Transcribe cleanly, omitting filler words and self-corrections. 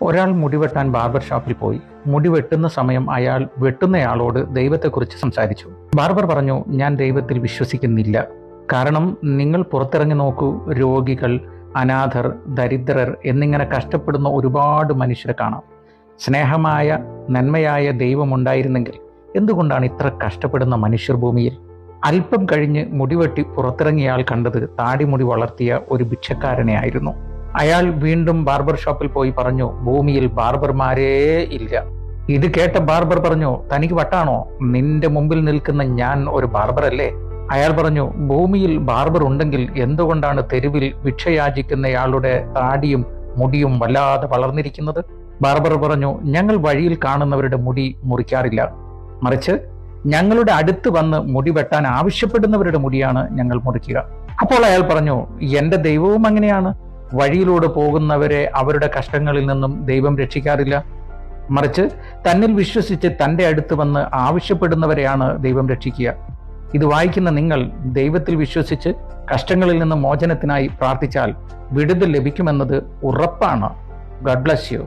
ഒരാൾ മുടിവെട്ടാൻ ബാർബർ ഷോപ്പിൽ പോയി. മുടി വെട്ടുന്ന സമയം അയാൾ വെട്ടുന്നയാളോട് ദൈവത്തെക്കുറിച്ച് സംസാരിച്ചു. ബാർബർ പറഞ്ഞു, ഞാൻ ദൈവത്തിൽ വിശ്വസിക്കുന്നില്ല. കാരണം നിങ്ങൾ പുറത്തിറങ്ങി നോക്കൂ, രോഗികൾ, അനാഥർ, ദരിദ്രർ എന്നിങ്ങനെ കഷ്ടപ്പെടുന്ന ഒരുപാട് മനുഷ്യരെ കാണാം. സ്നേഹമായ നന്മയായ ദൈവമുണ്ടായിരുന്നെങ്കിൽ എന്തുകൊണ്ടാണ് ഇത്ര കഷ്ടപ്പെടുന്ന മനുഷ്യർ ഭൂമിയിൽ? അല്പം കഴിഞ്ഞ് മുടിവെട്ടി പുറത്തിറങ്ങിയ കണ്ടത് താടിമുടി വളർത്തിയ ഒരു ഭിക്ഷക്കാരനെ ആയിരുന്നു. അയാൾ വീണ്ടും ബാർബർ ഷോപ്പിൽ പോയി പറഞ്ഞു, ഭൂമിയിൽ ബാർബർമാരേ ഇല്ല. ഇത് കേട്ട ബാർബർ പറഞ്ഞു, തനിക്ക് വട്ടാണോ? നിന്റെ മുമ്പിൽ നിൽക്കുന്ന ഞാൻ ഒരു ബാർബർ അല്ലേ? അയാൾ പറഞ്ഞു, ഭൂമിയിൽ ബാർബർ ഉണ്ടെങ്കിൽ എന്തുകൊണ്ടാണ് തെരുവിൽ ഭിക്ഷയാചിക്കുന്നയാളുടെ താടിയും മുടിയും വല്ലാതെ വളർന്നിരിക്കുന്നത്? ബാർബർ പറഞ്ഞു, ഞങ്ങൾ വഴിയിൽ കാണുന്നവരുടെ മുടി മുറിക്കാറില്ല, മറിച്ച് ഞങ്ങളുടെ അടുത്ത് വന്ന് മുടി വെട്ടാൻ ആവശ്യപ്പെടുന്നവരുടെ മുടിയാണ് ഞങ്ങൾ മുറിക്കുക. അപ്പോൾ അയാൾ പറഞ്ഞു, എന്റെ ദൈവവും അങ്ങനെയാണ്. വഴിയിലൂടെ പോകുന്നവരെ അവരുടെ കഷ്ടങ്ങളിൽ നിന്നും ദൈവം രക്ഷിക്കാറില്ല, മറിച്ച് തന്നിൽ വിശ്വസിച്ച് തൻ്റെ അടുത്ത് വന്ന് ആവശ്യപ്പെടുന്നവരെയാണ് ദൈവം രക്ഷിക്കുക. ഇത് വായിക്കുന്ന നിങ്ങൾ ദൈവത്തിൽ വിശ്വസിച്ച് കഷ്ടങ്ങളിൽ നിന്ന് മോചനത്തിനായി പ്രാർത്ഥിച്ചാൽ വിടുതൽ ലഭിക്കുമെന്നത് ഉറപ്പാണ്. God bless you.